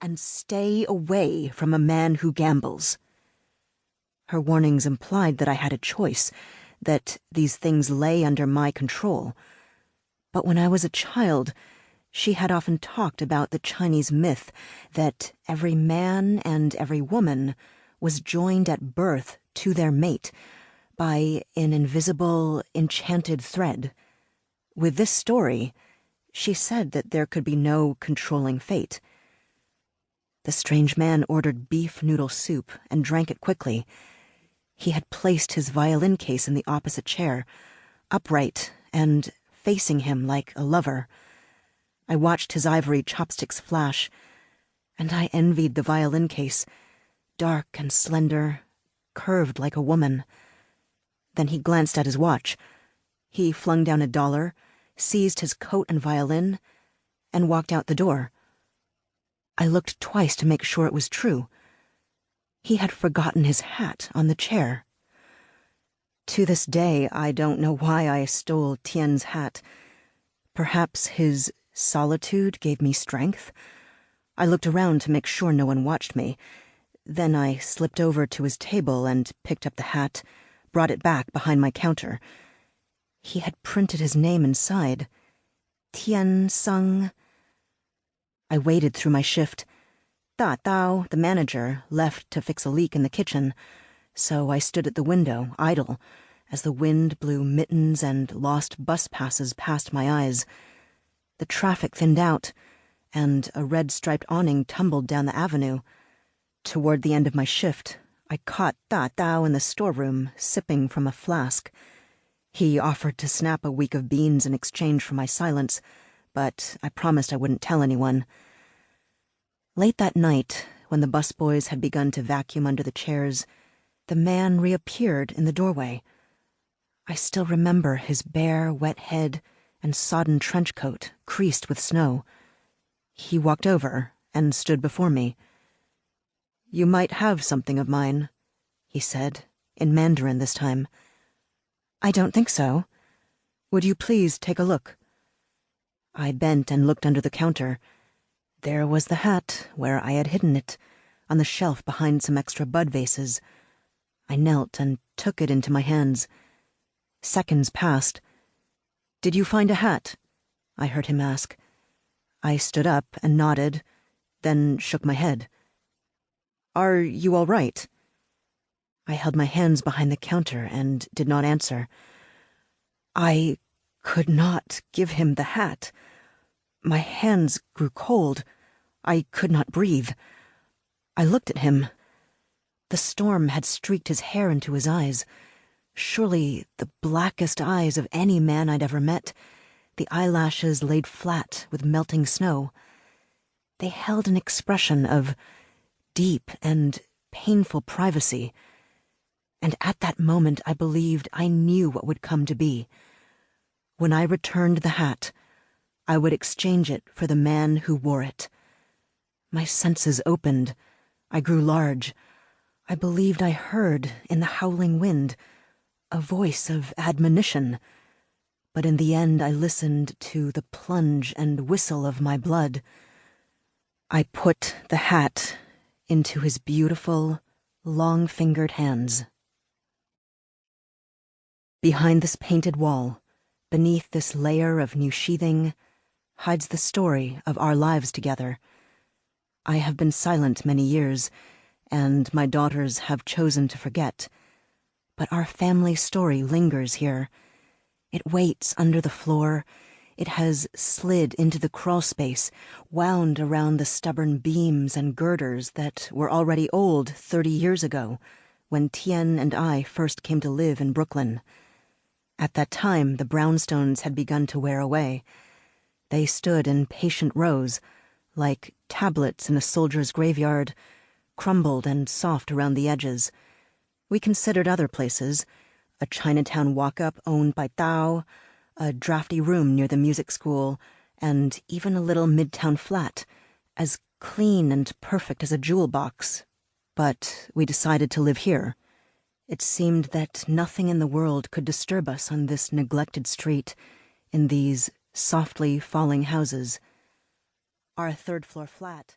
and stay away from a man who gambles. Her warnings implied that I had a choice, that these things lay under my control. But when I was a child, she had often talked about the Chinese myth that every man and every woman was joined at birth to their mate by an invisible, enchanted thread. With this story, she said that there could be no controlling fate. The strange man ordered beef noodle soup and drank it quickly. He had placed his violin case in the opposite chair, upright and facing him like a lover. I watched his ivory chopsticks flash, and I envied the violin case, dark and slender, curved like a woman. Then he glanced at his watch. He flung down $1, seized his coat and violin, and walked out the door. I looked twice to make sure it was true. He had forgotten his hat on the chair. To this day, I don't know why I stole Tien's hat. Perhaps his solitude gave me strength. I looked around to make sure no one watched me. Then I slipped over to his table and picked up the hat, brought it back behind my counter. He had printed his name inside. Tian Sung. I waited through my shift. Da Dao, the manager, left to fix a leak in the kitchen, so I stood at the window, idle, as the wind blew mittens and lost bus passes past my eyes. The traffic thinned out, and a red-striped awning tumbled down the avenue. Toward the end of my shift, I caught Da Dao in the storeroom, sipping from a flask. He offered to snap a week of beans in exchange for my silence, but I promised I wouldn't tell anyone. Late that night, when the busboys had begun to vacuum under the chairs, the man reappeared in the doorway. I still remember his bare, wet head and sodden trench coat creased with snow. He walked over and stood before me. "You might have something of mine," he said, in Mandarin this time. "I don't think so. Would you please take a look?" I bent and looked under the counter. There was the hat, where I had hidden it, on the shelf behind some extra bud vases. I knelt and took it into my hands. Seconds passed. "Did you find a hat?" I heard him ask. I stood up and nodded, then shook my head. "Are you all right?" I held my hands behind the counter and did not answer. I could not give him the hat. My hands grew cold. I could not breathe. I looked at him. The storm had streaked his hair into his eyes. Surely the blackest eyes of any man I'd ever met, the eyelashes laid flat with melting snow. They held an expression of deep and painful privacy. And at that moment I believed I knew what would come to be. When I returned the hat, I would exchange it for the man who wore it. My senses opened. I grew large. I believed I heard, in the howling wind, a voice of admonition. But in the end I listened to the plunge and whistle of my blood. I put the hat into his beautiful, long-fingered hands. Behind this painted wall, beneath this layer of new sheathing, hides the story of our lives together. I have been silent many years, and my daughters have chosen to forget. But our family story lingers here. It waits under the floor. It has slid into the crawl space, wound around the stubborn beams and girders that were already old 30 years ago, when Tien and I first came to live in Brooklyn. At that time, the brownstones had begun to wear away. They stood in patient rows, like tablets in a soldier's graveyard, crumbled and soft around the edges. We considered other places, a Chinatown walk-up owned by Tao, a drafty room near the music school, and even a little midtown flat, as clean and perfect as a jewel box. But we decided to live here. It seemed that nothing in the world could disturb us on this neglected street, in these softly falling houses. Our third-floor flat